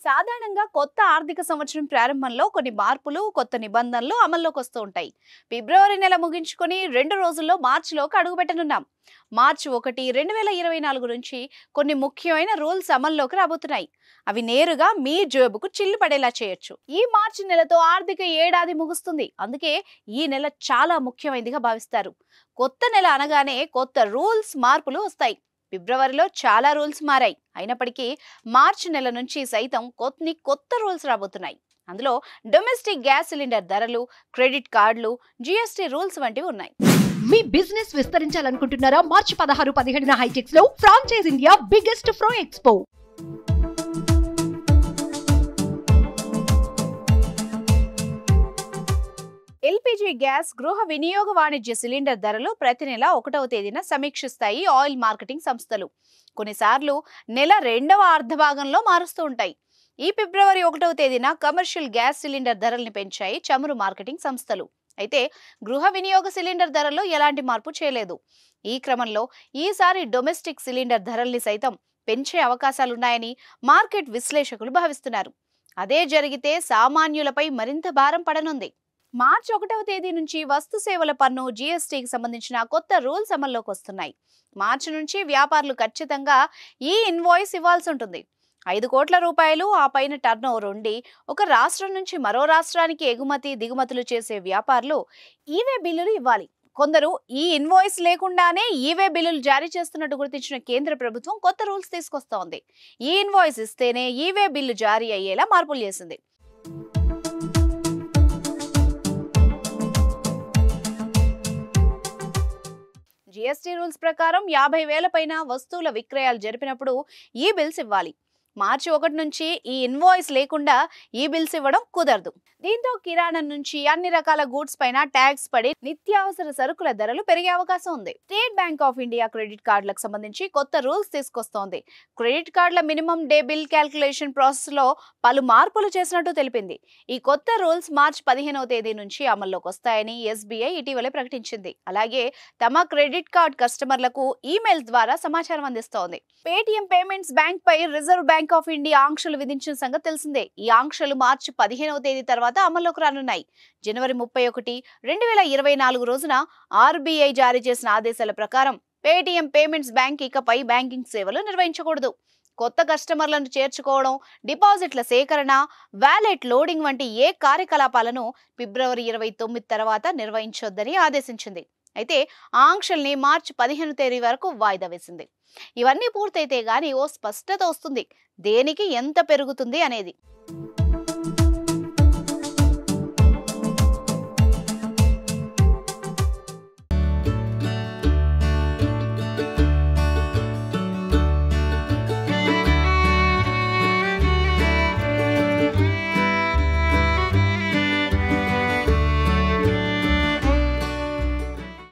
సాధారణంగా కొత్త ఆర్థిక సంవత్సరం ప్రారంభంలో కొన్ని మార్పులు, కొత్త నిబంధనలు అమల్లోకి వస్తూ ఉంటాయి. ఫిబ్రవరి నెల ముగించుకొని 2 రోజుల్లో మార్చిలోకి అడుగుపెట్టనున్నాం. మార్చి 1, 2024 నుంచి కొన్ని ముఖ్యమైన రూల్స్ అమల్లోకి రాబోతున్నాయి. అవి నేరుగా మీ జేబుకు చిల్లు పడేలా చేయొచ్చు. ఈ మార్చి నెలతో ఆర్థిక ఏడాది ముగుస్తుంది. అందుకే ఈ నెల చాలా ముఖ్యమైనదిగా భావిస్తారు. కొత్త నెల అనగానే కొత్త రూల్స్, మార్పులు వస్తాయి. ఫిబ్రవరిలో చాలా రూల్స్ మారాయి. అయినప్పటికీ మార్చి నెల నుంచి సైతం కొన్ని కొత్త రూల్స్ రాబోతున్నాయి. అందులో డొమెస్టిక్ గ్యాస్ సిలిండర్ ధరలు, క్రెడిట్ కార్డులు, జీఎస్టీ రూల్స్ వంటివి ఉన్నాయి. మీ బిజినెస్ విస్తరించాలనుకుంటున్నారా? మార్చి 16, 17 హైటెక్స్ లో franchise India biggest ఫ్రో expo. LPG gas, గృహ వినియోగ వాణిజ్య సిలిండర్ ధరలు ప్రతి నెల 1వ తేదీన సమీక్షిస్తాయి ఆయిల్ మార్కెటింగ్ సంస్థలు. కొన్నిసార్లు నెల 2వ అర్ధభాగంలో మారుస్తూ ఉంటాయి. ఈ ఫిబ్రవరి 1వ తేదీన కమర్షియల్ గ్యాస్ సిలిండర్ ధరల్ని పెంచాయి చమురు మార్కెటింగ్ సంస్థలు. అయితే గృహ వినియోగ సిలిండర్ ధరల్లో ఎలాంటి మార్పు చేయలేదు. ఈ క్రమంలో ఈసారి డొమెస్టిక్ సిలిండర్ ధరల్ని సైతం పెంచే అవకాశాలున్నాయని మార్కెట్ విశ్లేషకులు భావిస్తున్నారు. అదే జరిగితే సామాన్యులపై మరింత భారం పడనుంది. మార్చి 1వ తేదీ నుంచి వస్తు సేవల పన్ను, జీఎస్టీకి సంబంధించిన కొత్త రూల్స్ అమల్లోకి వస్తున్నాయి. మార్చి నుంచి వ్యాపారులు ఖచ్చితంగా ఈ ఇన్వాయిస్ ఇవ్వాల్సి ఉంటుంది. 5 కోట్ల రూపాయలు ఆ పైన టర్నోవర్ ఉండి ఒక రాష్ట్రం నుంచి మరో రాష్ట్రానికి ఎగుమతి, దిగుమతులు చేసే వ్యాపారులు ఈవే బిల్లులు ఇవ్వాలి. కొందరు ఈ ఇన్వాయిస్ లేకుండానే ఈవే బిల్లులు జారీ చేస్తున్నట్టు గుర్తించిన కేంద్ర ప్రభుత్వం కొత్త రూల్స్ తీసుకొస్తోంది. ఈ ఇన్వాయిస్ ఇస్తేనే ఈవే బిల్లు జారీ అయ్యేలా మార్పులు చేసింది. జీఎస్టీ రూల్స్ ప్రకారం 50,000 పైన వస్తువుల విక్రయాలు జరిపినప్పుడు ఈ బిల్స్ ఇవ్వాలి. మార్చి 1 నుంచి ఈ ఇన్వాయిస్ లేకుండా ఈ బిల్స్ ఇవ్వడం కుదరదు. దీంతో కిరాణం నుంచి అన్ని రకాల గూడ్స్ పైన ట్యాక్స్ పడి నిత్యావసర సరుకుల ధరలు పెరిగే అవకాశం ఉంది. స్టేట్ బ్యాంక్ ఆఫ్ ఇండియా క్రెడిట్ కార్డులకు సంబంధించి కొత్త రూల్స్ తీసుకొస్తోంది. క్రెడిట్ కార్డుల minimum day bill calculation process లో పలు మార్పులు చేసినట్టు తెలిపింది. ఈ కొత్త రూల్స్ మార్చి 15వ తేదీ నుంచి అమల్లోకి వస్తాయని ఎస్బీఐ ఇటీవలే ప్రకటించింది. అలాగే తమ క్రెడిట్ కార్డ్ కస్టమర్లకు ఈమెయిల్స్ ద్వారా సమాచారం అందిస్తోంది. పేటిఎం పేమెంట్స్ బ్యాంక్ పై రిజర్వ్ బ్యాంక్ ఆఫ్ ఇండియా ఆంక్షలు విధించిన సంగతి తెలిసిందే. ఈ ఆంక్షలు మార్చి 15వ తేదీ తర్వాత అమల్లోకి రానున్నాయి. జనవరి 31, 2024 రోజున ఆర్బీఐ జారీ చేసిన ఆదేశాల ప్రకారం పేటిఎం పేమెంట్స్ బ్యాంక్ ఇకపై బ్యాంకింగ్ సేవలు నిర్వహించకూడదు. కొత్త కస్టమర్లను చేర్చుకోవడం, డిపాజిట్ల సేకరణ, వాలెట్ లోడింగ్ వంటి ఏ కార్యకలాపాలను ఫిబ్రవరి 29 తర్వాత నిర్వహించొద్దని ఆదేశించింది. అయితే ఆంక్షల్ని మార్చి 15 తేదీ వరకు వాయిదా వేసింది. ఇవన్నీ పూర్తయితే గానీ ఓ స్పష్టత వస్తుంది దేనికి ఎంత పెరుగుతుంది అనేది.